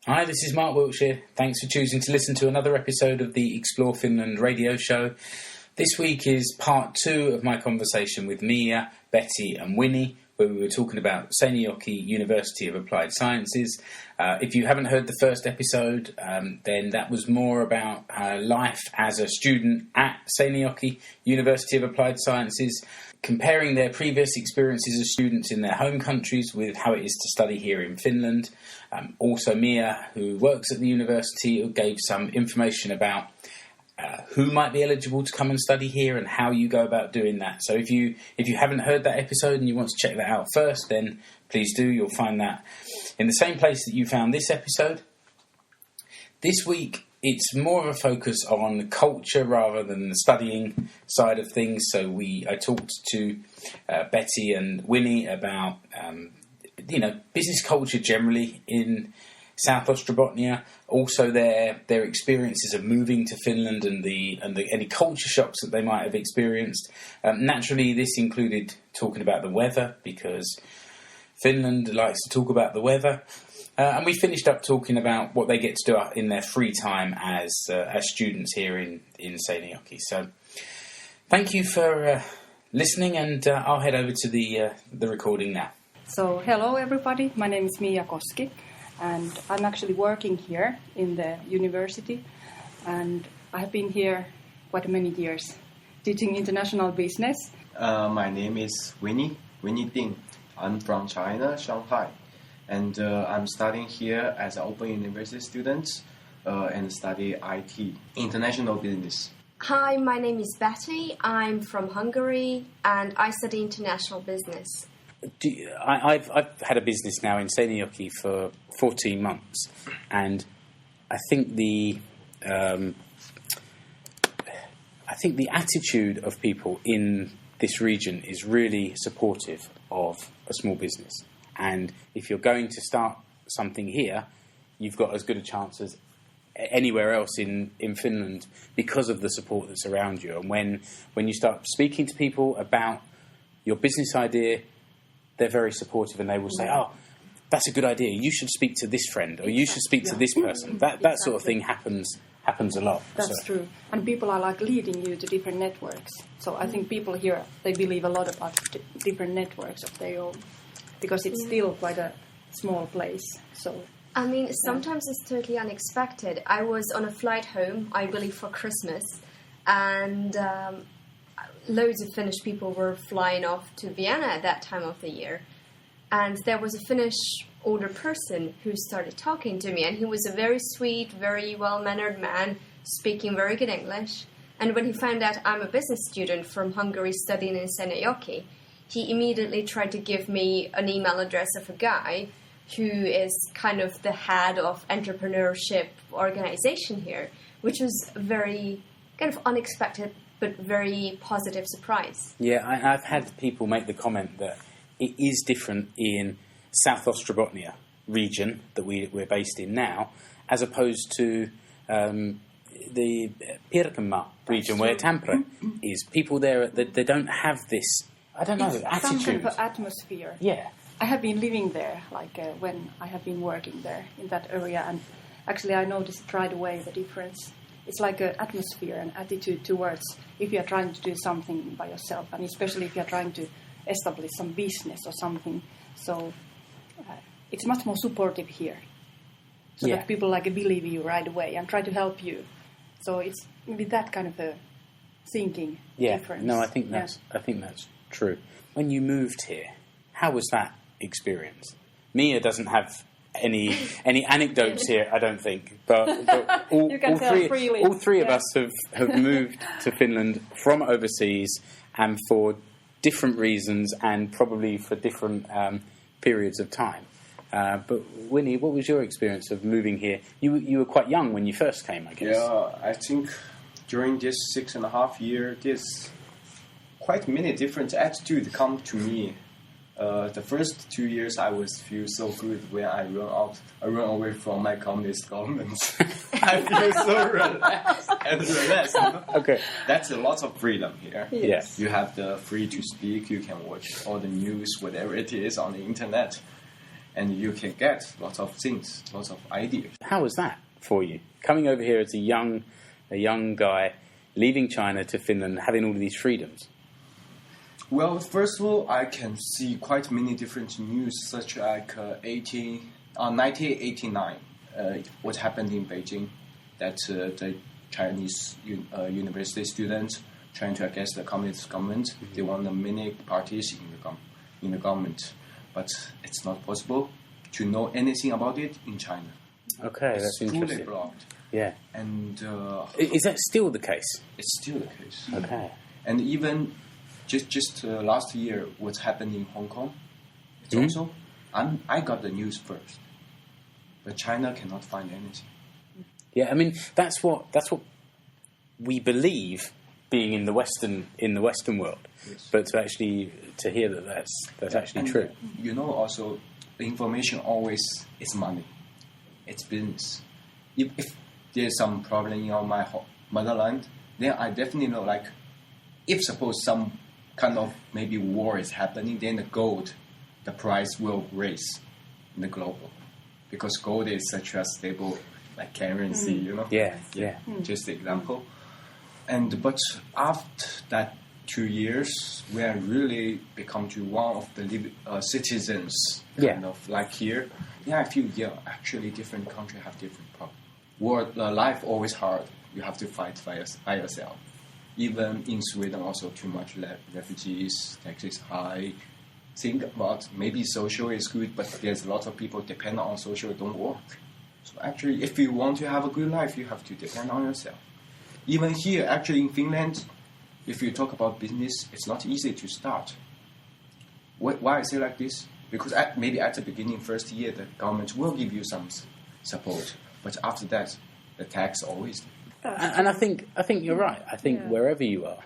Hi, this is Mark Wiltshire. Thanks for choosing to listen to another episode of the Explore Finland radio show. This week is part 2 of my conversation with Mia, Betti and Winnie, where we were talking about SeAMK University of Applied Sciences. If you haven't heard the first episode, then that was more about life as a student at SeAMK University of Applied Sciences, comparing their previous experiences as students in their home countries with how it is to study here in Finland. Also Mia, who works at the university, gave some information about who might be eligible to come and study here and how you go about doing that. So if you haven't heard that episode and you want to check that out first, then please do. You'll find that in the same place that you found this episode. This week, it's more of a focus on culture rather than the studying side of things. So I talked to Betti and Winnie about business culture generally in South Ostrobothnia, also their experiences of moving to Finland and any culture shocks that they might have experienced. Naturally, this included talking about the weather, because Finland likes to talk about the weather. And we finished up talking about what they get to do in their free time as students here in SeAMK. So thank you for listening, and I'll head over to the recording now. So hello everybody, my name is Mia Koski, and I'm actually working here in the university, and I have been here quite many years teaching international business. My name is Winnie Ding. I'm from China, Shanghai. And I'm studying here as an Open University student and study IT, international business. Hi, my name is Betti. I'm from Hungary and I study international business. I've had a business now in SeAMK for 14 months, and I think the attitude of people in this region is really supportive of a small business. And if you're going to start something here, you've got as good a chance as anywhere else in Finland because of the support that's around you. And when you start speaking to people about your business idea, they're very supportive, and they will say, "Oh, that's a good idea. You should speak to this friend, or you should speak to this person." That sort of thing happens a lot. That's true. And people are like leading you to different networks. So I think people here, they believe a lot about different networks of their own, because it's still quite a small place. So I mean, sometimes it's totally unexpected. I was on a flight home, I believe for Christmas, and loads of Finnish people were flying off to Vienna at that time of the year. And there was a Finnish older person who started talking to me, and he was a very sweet, very well-mannered man, speaking very good English. And when he found out I'm a business student from Hungary studying in SeAMK, he immediately tried to give me an email address of a guy who is kind of the head of entrepreneurship organization here, which was very kind of unexpected but very positive surprise. Yeah, I've had people make the comment that it is different in South Ostrobothnia region that we're based in now, as opposed to the Pirkanmaa region where Tampere is. People there, they don't have this, I don't know, attitude. Some kind of atmosphere. Yeah. I have been living there, when I have been working there in that area, and actually I noticed right away the difference. It's like an atmosphere and attitude towards if you're trying to do something by yourself, and especially if you're trying to establish some business or something. So it's much more supportive here. So that people believe you right away and try to help you. So it's maybe that kind of a thinking difference. No, I think that's true. When you moved here, how was that experience? Mia doesn't have any anecdotes here, I don't think. But all three of us have moved to Finland from overseas, and for different reasons, and probably for different periods of time. But Winnie, what was your experience of moving here? You were quite young when you first came, I guess. Yeah, I think during this 6.5 years, there's quite many different attitudes come to me. The first 2 years, I feel so good when I run away from my communist government. I feel so relaxed. Okay, that's a lot of freedom here. Yes, you have the free to speak. You can watch all the news, whatever it is, on the internet. and you can get lots of things, lots of ideas. How was that for you? Coming over here as a young guy, leaving China to Finland, having all of these freedoms? Well, first of all, I can see quite many different news, such like 1989, what happened in Beijing, that the Chinese university students trying to against the communist government. They want the many parties in the government, but it's not possible to know anything about it in China. Okay, that's It's interesting. fully blocked. Yeah. And Is that still the case? it's still the case. Okay. And even just last year, what's happened in Hong Kong, it's also, I got the news first, but China cannot find anything. Yeah, I mean that's what we believe being in the Western world, Yes. but to hear that's actually And true. You know, also, the information always is money. It's business. If there's some problem in my motherland, then I definitely know, like, if suppose some kind of maybe war is happening, then the price will raise in the global. Because gold is such a stable, like, currency, you know? Yeah. Just the example. But after that 2 years, we are really become to one of the citizens, kind of like here. Yeah, I feel, actually different countries have different problems. Life always hard. You have to fight by yourself. Even in Sweden, also too much refugees, taxes high. Think about maybe social is good, but there's a lot of people depend on social, don't work. So actually, if you want to have a good life, you have to depend on yourself. Even here, actually in Finland, if you talk about business, it's not easy to start. Why I say like this? Because maybe at the beginning, first year, the government will give you some support, but after that, the tax always. And I think you're right. I think wherever you are,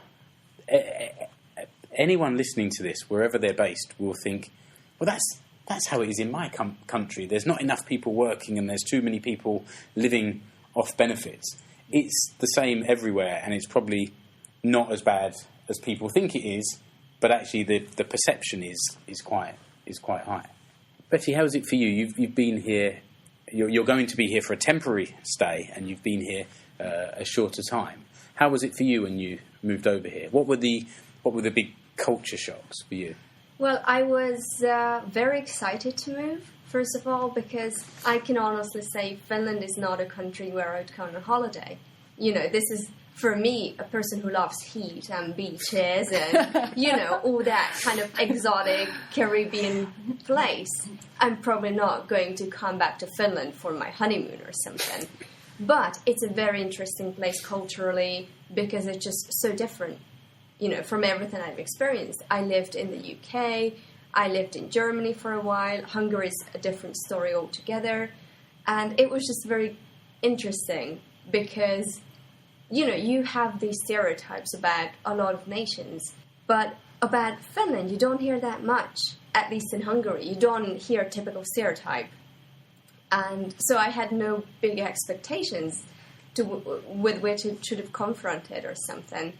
anyone listening to this, wherever they're based, will think, well, that's how it is in my country. There's not enough people working, and there's too many people living off benefits. It's the same everywhere, and it's probably not as bad as people think it is. But actually, the perception is quite high. Betti, how is it for you? You've been here. You're going to be here for a temporary stay, and you've been here a shorter time. How was it for you when you moved over here? What were the big culture shocks for you? Well, I was very excited to move, first of all, because I can honestly say Finland is not a country where I'd go on a holiday. You know, this is, for me, a person who loves heat and beaches and, you know, all that kind of exotic Caribbean place. I'm probably not going to come back to Finland for my honeymoon or something. But it's a very interesting place culturally because it's just so different, you know, from everything I've experienced. I lived in the UK, I lived in Germany for a while. Hungary is a different story altogether. And it was just very interesting because, you know, you have these stereotypes about a lot of nations. But about Finland, you don't hear that much, at least in Hungary. You don't hear a typical stereotype. And so I had no big expectations with which it should have confronted or something.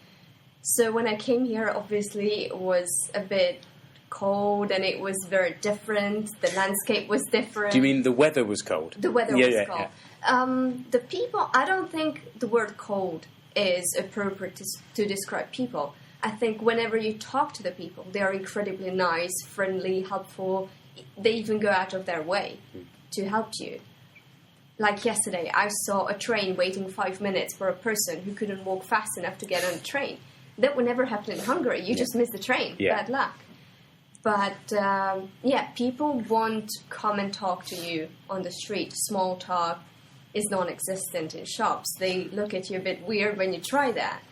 So when I came here, obviously it was a bit cold and it was very different. The landscape was different. Do you mean the weather was cold? The weather was cold. Yeah. The people, I don't think the word cold is appropriate to describe people. I think whenever you talk to the people, they are incredibly nice, friendly, helpful. They even go out of their way to help you. Like yesterday, I saw a train waiting 5 minutes for a person who couldn't walk fast enough to get on the train. That would never happen in Hungary. You just miss the train. Bad luck. But, people won't come and talk to you on the street. Small talk is non-existent in shops. They look at you a bit weird when you try that.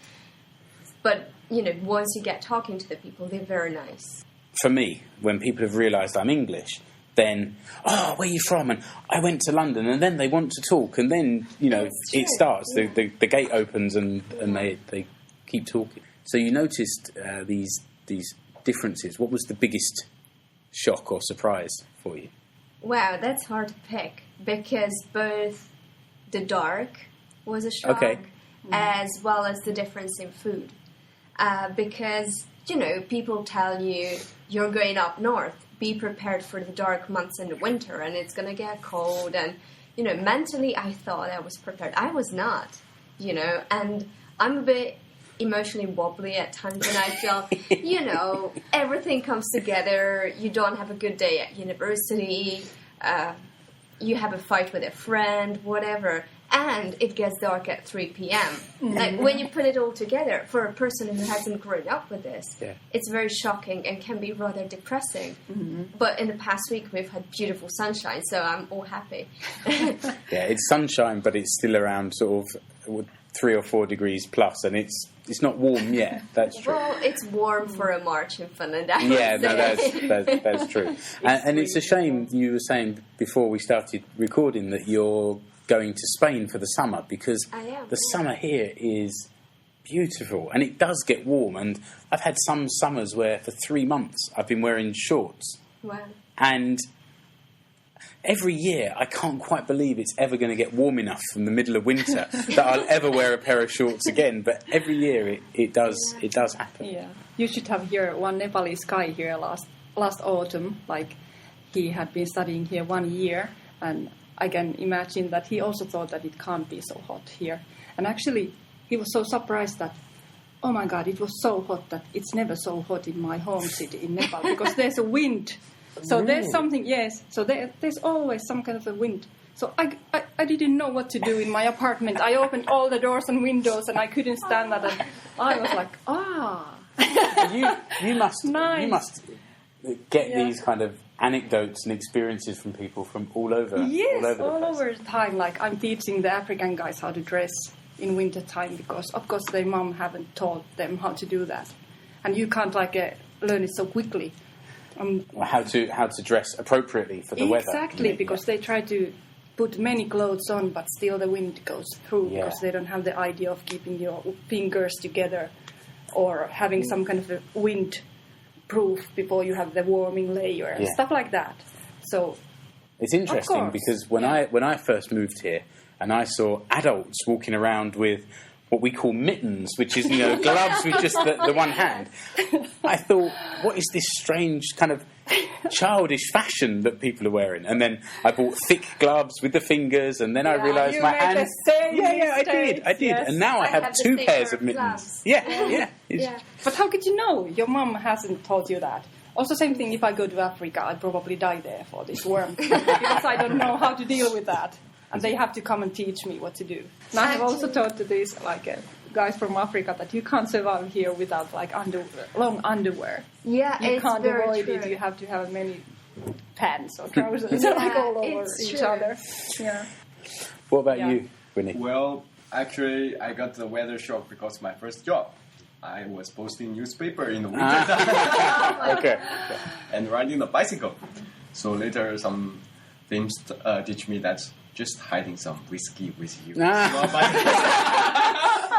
But, you know, once you get talking to the people, they're very nice. For me, when people have realised I'm English, then, where are you from? And I went to London, and then they want to talk, and then, you know, it starts. Yeah. The gate opens, and they keep talking. So you noticed these differences. What was the biggest shock or surprise for you? Wow, that's hard to pick, because both the dark was a shock, as well as the difference in food. Because, you know, people tell you you're going up north, be prepared for the dark months in the winter, and it's going to get cold. And, you know, mentally I thought I was prepared. I was not, you know, and I'm a bit emotionally wobbly at times when I feel, you know, everything comes together. You don't have a good day at university. You have a fight with a friend, whatever. And it gets dark at 3 p.m. Mm-hmm. Like, when you put it all together, for a person who hasn't grown up with this, it's very shocking and can be rather depressing. Mm-hmm. But in the past week, we've had beautiful sunshine, so I'm all happy. Yeah, it's sunshine, but it's still around sort of 3 or 4 degrees plus, and it's not warm yet. That's true. Well, it's warm for a March in Finland. That's true. And it's a shame, you were saying before we started recording, that you're going to Spain for the summer, because the summer here is beautiful and it does get warm, and I've had some summers where for 3 months I've been wearing shorts. Wow. And every year I can't quite believe it's ever going to get warm enough from the middle of winter that I'll ever wear a pair of shorts again, but every year it does happen. Yeah, you should have here one Nepalese guy here last autumn, like he had been studying here 1 year, and I can imagine that he also thought that it can't be so hot here. And actually, he was so surprised that, oh my God, it was so hot that it's never so hot in my home city in Nepal, because there's a wind. So there's something, so there's always some kind of a wind. So I didn't know what to do in my apartment. I opened all the doors and windows and I couldn't stand that. And I was like, You must nice. You must get these kind of anecdotes and experiences from people from all over. Yes, all over the time. Like, I'm teaching the African guys how to dress in winter time because, of course, their mom haven't taught them how to do that, and you can't learn it so quickly. How to dress appropriately for the weather. Exactly, because they try to put many clothes on, but still the wind goes through because they don't have the idea of keeping your fingers together or having some kind of a wind proof before you have the warming layer and stuff like that. So it's interesting because when I first moved here and I saw adults walking around with what we call mittens, which is, you know, gloves with just the one hand, I thought, what is this strange kind of childish fashion that people are wearing? And then I bought thick gloves with the fingers, and then I realised my hands. I did. Yes. And now I have 2 pairs of mittens. Yeah. But how could you know? Your mom hasn't taught you that. Also, same thing. If I go to Africa, I'd probably die there for this worm because I don't know how to deal with that. And they have to come and teach me what to do. And I have also taught to these guys from Africa that you can't survive here without long underwear. Yeah, you can't avoid true. it. You have to have many pants or trousers all over each other. Yeah. What about you, Winnie? Well, actually, I got the weather shock because my first job, I was posting newspaper in the winter time. Okay. And riding a bicycle. So later, some things teach me that just hiding some whiskey with you.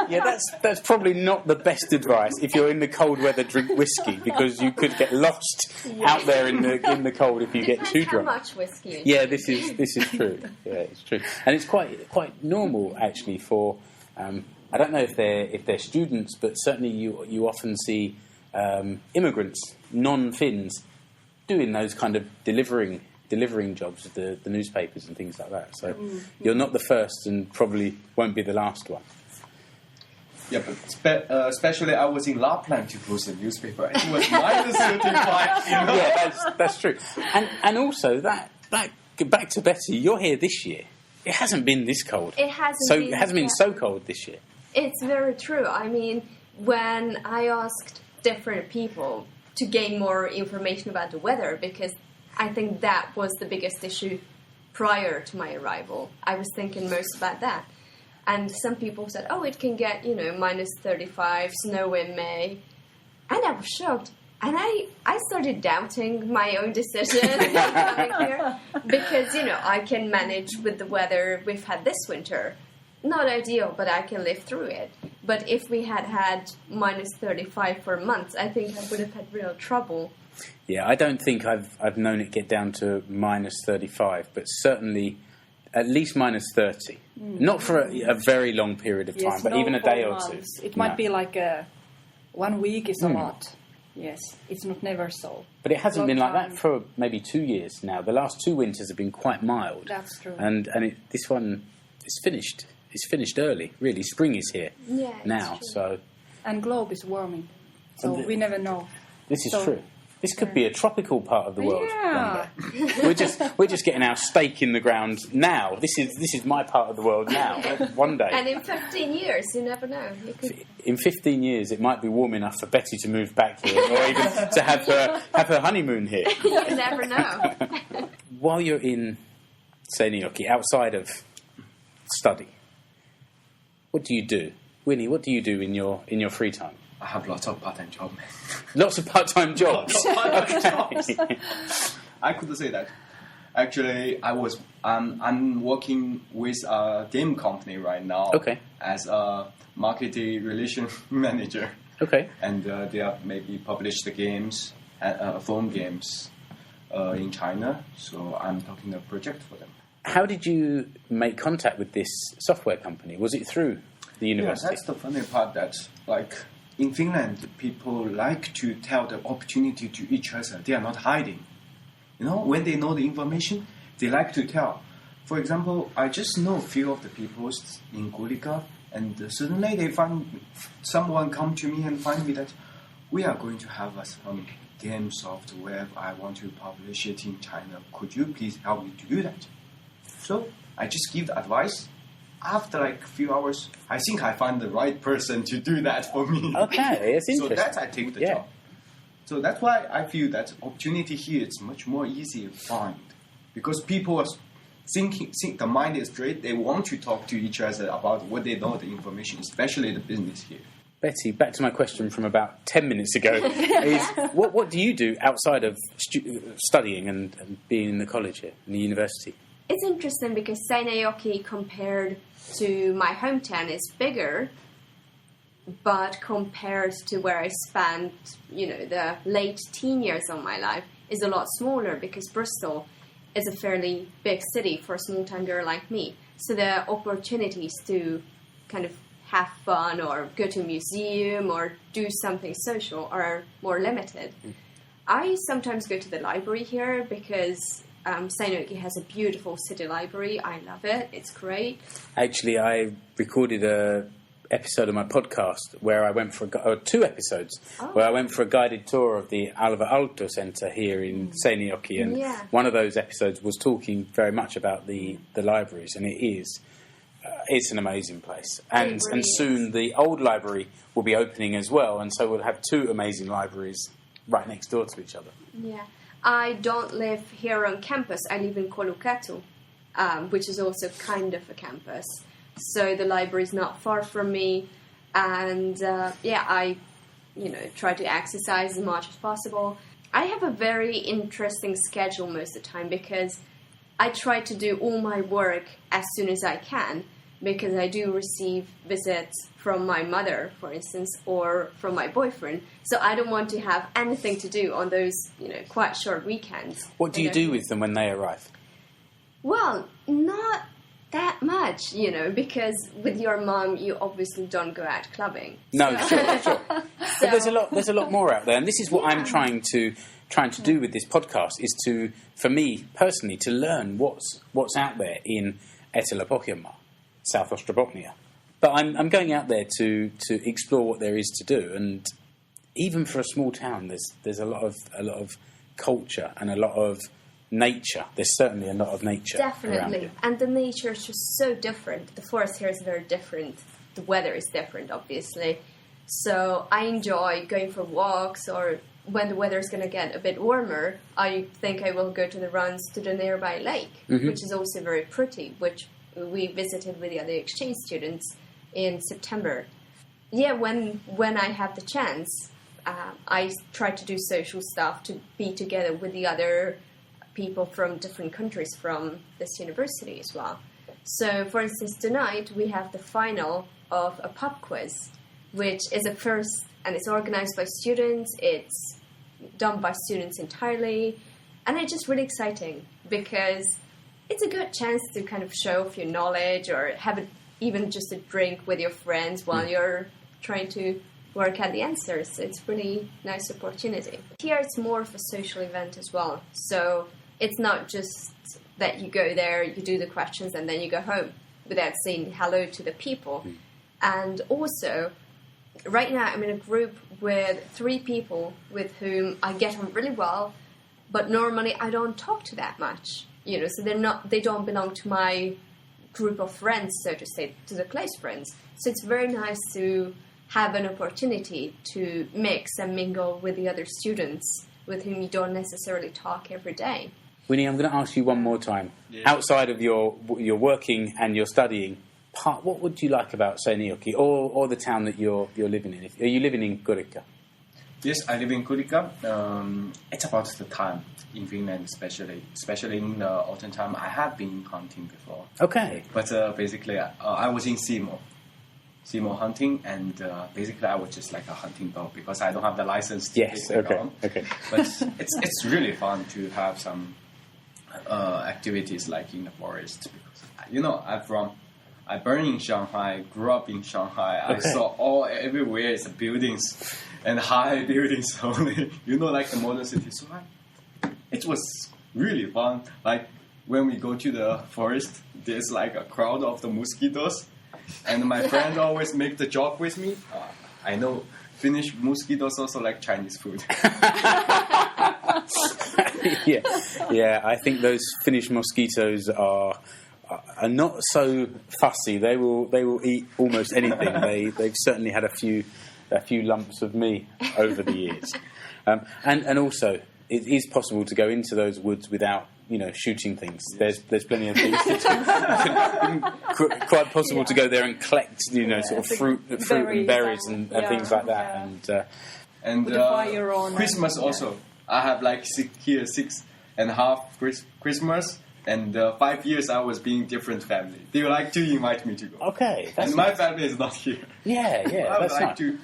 Yeah, that's probably not the best advice if you're in the cold weather. Drink whiskey, because you could get lost out there in the cold if you get too drunk. How much whiskey? Yeah, this is true. Yeah, it's true, and it's quite normal actually for. I don't know if they're students, but certainly you often see immigrants, non-Finns, doing those kind of delivering jobs with the newspapers and things like that. So you're not the first and probably won't be the last one. Yeah, but especially I was in Lapland to post a newspaper. It was -35. You know? Yeah, that's true. And also that back to Betti, you're here this year. It hasn't been this cold. It hasn't been so cold this year. It's very true. I mean, when I asked different people to gain more information about the weather, because I think that was the biggest issue prior to my arrival. I was thinking most about that. And some people said, oh, it can get, -35, snow in May. And I was shocked. And I started doubting my own decision coming here. Because, I can manage with the weather we've had this winter. Not ideal, but I can live through it. But if we had -35 for months, I think I would have had real trouble. Yeah, I don't think I've known it get down to -35, but certainly at least -30. Not for a very long period of time, but even a day or two. It might be like 1 week is a lot. Yes, it's not never so. But it hasn't been like that Time. for maybe 2 years now. The last 2 winters have been quite mild. That's true. And this one is finished. It's finished early, really. Spring is here now. So And globe is warming, so we never know. this is true. This could be a tropical part of the world. Yeah. One day. We're just getting our stake in the ground now. This is my part of the world now. One day. And in 15 years, you never know. You could... In 15 years, it might be warm enough for Betti to move back here, or even to have her honeymoon here. You never know. While you're in SeAMK, outside of study, what do you do? Winnie, what do you do in your free time? I have lots of part-time jobs. Lots of part-time jobs. I could say that. Actually, I'm working with a game company right now. Okay. As a marketing relation manager. Okay. And they have maybe published the games, phone games, in China. So I'm talking a project for them. How did you make contact with this software company? Was it through the university? Yeah, that's the funny part. That in Finland, people like to tell the opportunity to each other. They are not hiding. When they know the information, they like to tell. For example, I just know a few of the people in Gulika, and suddenly they find someone come to me and find me that we are going to have some game software. I want to publish it in China. Could you please help me to do that? So I just give the advice. After a few hours, I think I find the right person to do that for me. Okay, it's interesting. So that's I take the job. So that's why I feel that opportunity here is much more easy to find. Because people are think the mind is straight. They want to talk to each other about what they know, the information, especially the business here. Betti, back to my question from about 10 minutes ago. Is what do you do outside of studying and being in the college here, in the university? It's interesting because SeAMK compared to my hometown is bigger, but compared to where I spent, the late teen years of my life, is a lot smaller because Bristol is a fairly big city for a small-time girl like me. So the opportunities to kind of have fun or go to a museum or do something social are more limited. I sometimes go to the library here because SeAMK has a beautiful city library. I love it. It's great. Actually, I recorded a episode of my podcast where I went for 2 episodes where I went for a guided tour of the Alva Aalto Centre here in SeAMK, and one of those episodes was talking very much about the libraries, and it's an amazing place. And soon the old library will be opening as well, and so we'll have 2 amazing libraries right next door to each other. Yeah. I don't live here on campus. I live in Kolukatu, which is also kind of a campus. So the library is not far from me, and I, try to exercise as much as possible. I have a very interesting schedule most of the time because I try to do all my work as soon as I can, because I do receive visits from my mother, for instance, or from my boyfriend. So I don't want to have anything to do on those, quite short weekends. What do you do with them when they arrive? Well, not that much, because with your mom, you obviously don't go out clubbing. No, sure. But there's a lot more out there, and this is what I'm trying to do with this podcast, is to, for me personally, to learn what's out there in Etelä-Pohjanmaa, South Ostrobothnia. But I'm going out there to explore what there is to do, and even for a small town, there's a lot of culture and a lot of nature. There's certainly a lot of nature. Definitely, and the nature is just so different. The forest here is very different. The weather is different, obviously. So I enjoy going for walks, or when the weather is going to get a bit warmer, I think I will go to the runs to the nearby lake, which is also very pretty, which we visited with the other exchange students in September. Yeah, when I have the chance, I try to do social stuff, to be together with the other people from different countries from this university as well. So, for instance, tonight we have the final of a pub quiz, which is a first, and it's organized by students. It's done by students entirely, and it's just really exciting because it's a good chance to kind of show off your knowledge or have even just a drink with your friends while you're trying to work at the answers. So it's really nice opportunity. Here it's more of a social event as well. So it's not just that you go there, you do the questions, and then you go home without saying hello to the people. And also, right now I'm in a group with 3 people with whom I get on really well, but normally I don't talk to that much. So they don't belong to my group of friends, so to say, to the close friends. So it's very nice to have an opportunity to mix and mingle with the other students with whom you don't necessarily talk every day. Winnie, I'm going to ask you one more time. Yeah. Outside of your working and your studying, what would you like about SeAMK or the town that you're living in? Are you living in Kurikka? Yes, I live in Kurikka. It's about the time in Finland, especially in the autumn time. I have been hunting before. Okay. But basically, I was in SeaMK hunting, and basically I was just like a hunting dog because I don't have the license to take the gun. Okay. But it's really fun to have some activities like in the forest because I born in Shanghai, grew up in Shanghai. Okay. I saw everywhere is buildings and high buildings only. Like the modern cities. So it was really fun. Like when we go to the forest, there's like a crowd of the mosquitoes, and my friend always make the joke with me. I know Finnish mosquitoes also like Chinese food. Yeah. I think those Finnish mosquitoes are not so fussy. They will eat almost anything. They've certainly had a few lumps of me over the years, and also it is possible to go into those woods without shooting things. There's plenty of things to do. Quite possible to go there and collect sort of fruit and berries and things like that. And with the fire on Christmas also. I have like 6.5 Christmas. And 5 years I was being different family. They would like to invite me to go. Okay, and my family is not here. Yeah, I would that's like to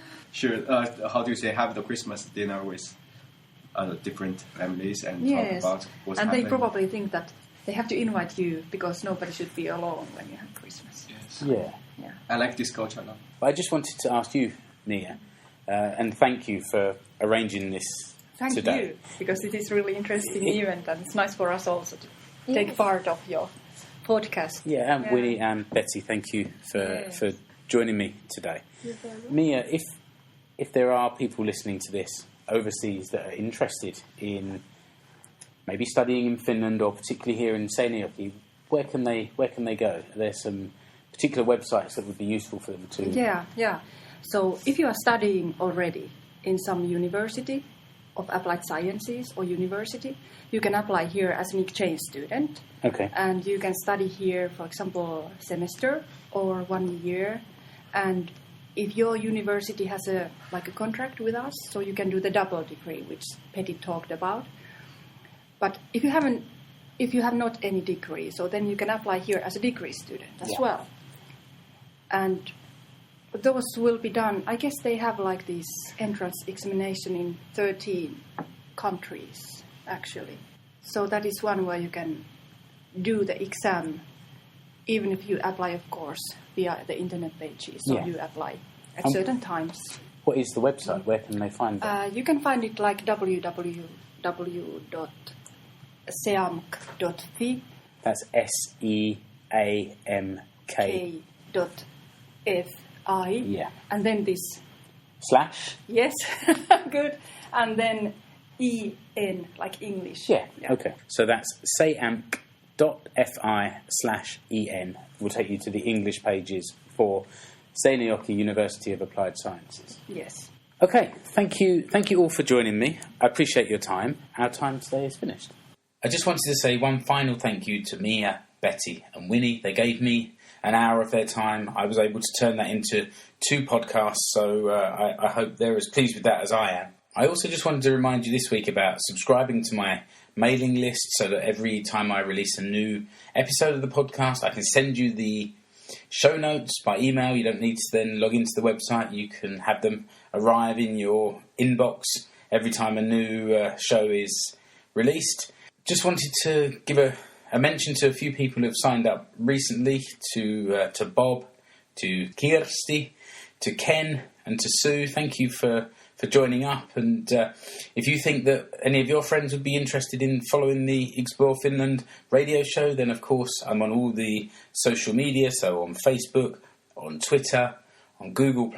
have the Christmas dinner with different families and talk about what's happening. And they probably think that they have to invite you because nobody should be alone when you have Christmas. Yes. Yeah. I like this culture a lot. But I just wanted to ask you, Mia, and thank you for arranging this today. Thank you, because it is really interesting event, and it's nice for us also to take part of your podcast. Yeah, and Winnie and Betti, thank you for joining me today. Mia, if there are people listening to this overseas that are interested in maybe studying in Finland or particularly here in SeAMK, where can they go? Are there some particular websites that would be useful for them to? Yeah. So if you are studying already in some university of applied sciences or university, you can apply here as an exchange student. Okay. And you can study here, for example, semester or 1 year. And if your university has a contract with us, so you can do the double degree, which Betti talked about. But if you have not any degree, so then you can apply here as a degree student as well. And those will be done. I guess they have this entrance examination in 13 countries, actually. So that is one where you can do the exam, even if you apply, of course, via the internet pages. So you apply at certain times. What is the website? Where can they find it? You can find it like www.seamk.fi. That's SeAMK. .fi. Yeah. And then this /. Yes, good. And then EN, like English. Yeah. Okay. So that's seamk.fi/EN. Will take you to the English pages for SeAMK University of Applied Sciences. Yes. Okay. Thank you all for joining me. I appreciate your time. Our time today is finished. I just wanted to say one final thank you to Mia, Betti and Winnie. They gave me an hour of their time. I was able to turn that into 2 podcasts, so I hope they're as pleased with that as I am. I also just wanted to remind you this week about subscribing to my mailing list so that every time I release a new episode of the podcast, I can send you the show notes by email. You don't need to then log into the website. You can have them arrive in your inbox every time a new show is released. Just wanted to give a mention to a few people who have signed up recently, to Bob, to Kirsti, to Ken, And to Sue, thank you for joining up. And if you think that any of your friends would be interested in following the Explore Finland radio show, then of course I'm on all the social media, so on Facebook, on Twitter, on Google+,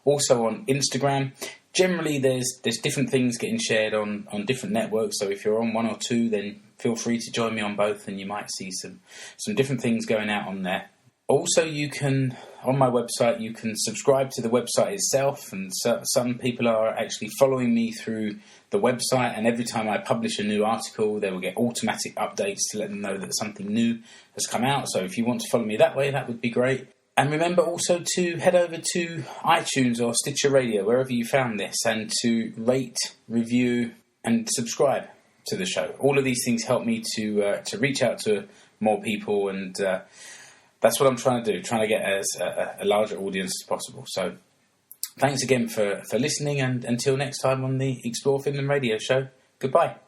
also on Instagram. Generally, there's different things getting shared on different networks, so if you're on one or two, then feel free to join me on both, and you might see some different things going out on there. Also, you can, on my website, you can subscribe to the website itself, and some people are actually following me through the website, and every time I publish a new article, they will get automatic updates to let them know that something new has come out. So if you want to follow me that way, that would be great. And remember also to head over to iTunes or Stitcher Radio, wherever you found this, and to rate, review, and subscribe to the show. All of these things help me to reach out to more people, and that's what I'm trying to do, trying to get as a larger audience as possible. So thanks again for listening, and until next time on the Explore Finland radio show, goodbye.